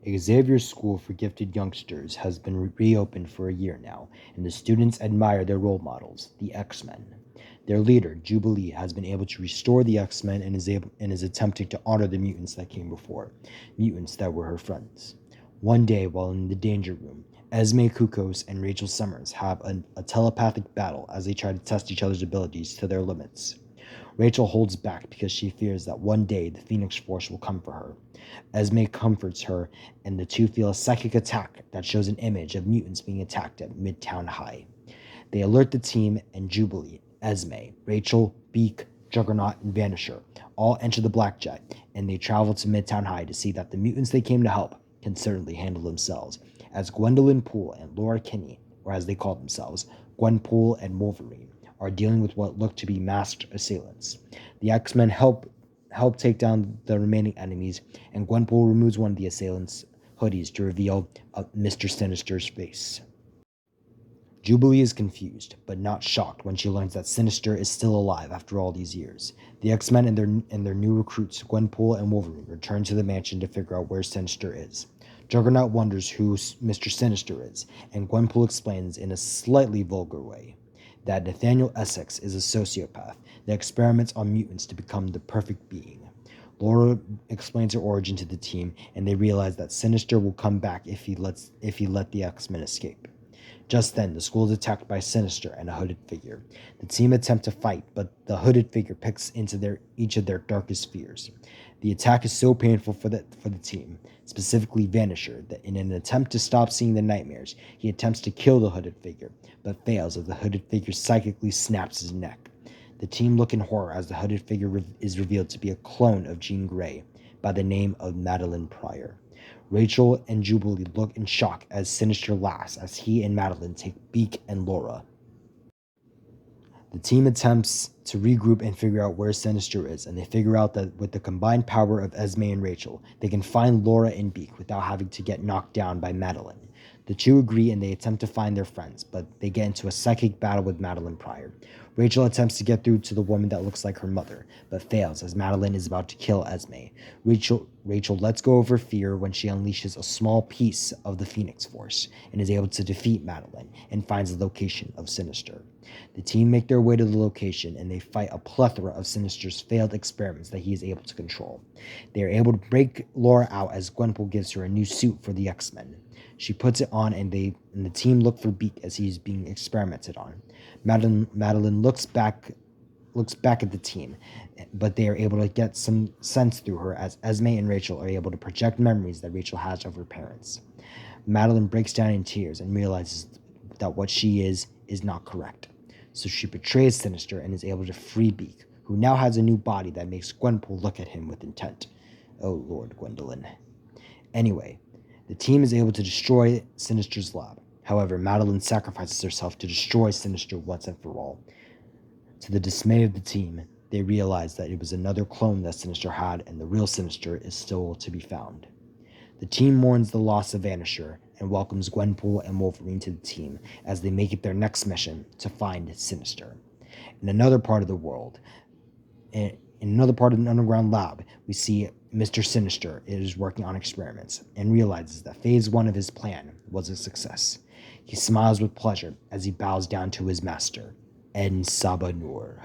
Xavier's School for Gifted Youngsters has been reopened for a year now, and the students admire their role models, the X-Men. Their leader, Jubilee, has been able to restore the X-Men and is attempting to honor the mutants that came before, mutants that were her friends. One day, while in the danger room, Esme Kukos and Rachel Summers have a telepathic battle as they try to test each other's abilities to their limits. Rachel holds back because she fears that one day the Phoenix Force will come for her. Esme comforts her, and the two feel a psychic attack that shows an image of mutants being attacked at Midtown High. They alert the team, and Jubilee, Esme, Rachel, Beak, Juggernaut, and Vanisher all enter the Blackjet, and they travel to Midtown High to see that the mutants they came to help can certainly handle themselves, as Gwendolyn Poole and Laura Kinney, or as they call themselves, Gwenpool and Wolverine, are dealing with what look to be masked assailants. The X-Men help take down the remaining enemies, and Gwenpool removes one of the assailants' hoodies to reveal Mr. Sinister's face. Jubilee is confused, but not shocked when she learns that Sinister is still alive after all these years. The X-Men and their new recruits, Gwenpool and Wolverine, return to the mansion to figure out where Sinister is. Juggernaut wonders who Mr. Sinister is, and Gwenpool explains in a slightly vulgar way that Nathaniel Essex is a sociopath that experiments on mutants to become the perfect being. Laura explains her origin to the team, and they realize that Sinister will come back if he let the X-Men escape. Just then, the school is attacked by Sinister and a hooded figure. The team attempt to fight, but the hooded figure picks into each of their darkest fears. The attack is so painful for the team, specifically Vanisher, that in an attempt to stop seeing the nightmares, he attempts to kill the hooded figure, but fails as the hooded figure psychically snaps his neck. The team look in horror as the hooded figure is revealed to be a clone of Jean Grey by the name of Madeline Pryor. Rachel and Jubilee look in shock as Sinister laughs as he and Madeline take Beak and Laura. The team attempts to regroup and figure out where Sinister is, and they figure out that with the combined power of Esme and Rachel, they can find Laura and Beak without having to get knocked down by Madeline. The two agree and they attempt to find their friends, but they get into a psychic battle with Madeline Pryor. Rachel attempts to get through to the woman that looks like her mother, but fails as Madeline is about to kill Esme. Rachel lets go of her fear when she unleashes a small piece of the Phoenix Force and is able to defeat Madeline and finds the location of Sinister. The team make their way to the location and they fight a plethora of Sinister's failed experiments that he is able to control. They are able to break Laura out as Gwenpool gives her a new suit for the X-Men. She puts it on and the team look for Beak as he is being experimented on. Madeline looks back at the team, but they are able to get some sense through her as Esme and Rachel are able to project memories that Rachel has of her parents. Madeline breaks down in tears and realizes that what she is not correct. So she betrays Sinister and is able to free Beak, who now has a new body that makes Gwenpool look at him with intent. Oh Lord, Gwendolyn. Anyway, the team is able to destroy Sinister's lab. However, Madeline sacrifices herself to destroy Sinister once and for all. To the dismay of the team, they realize that it was another clone that Sinister had, and the real Sinister is still to be found. The team mourns the loss of Vanisher and welcomes Gwenpool and Wolverine to the team as they make it their next mission to find Sinister. In another part of the world, in another part of an underground lab, we see Mr. Sinister is working on experiments and realizes that phase 1 of his plan was a success. He smiles with pleasure as he bows down to his master, En Sabanur.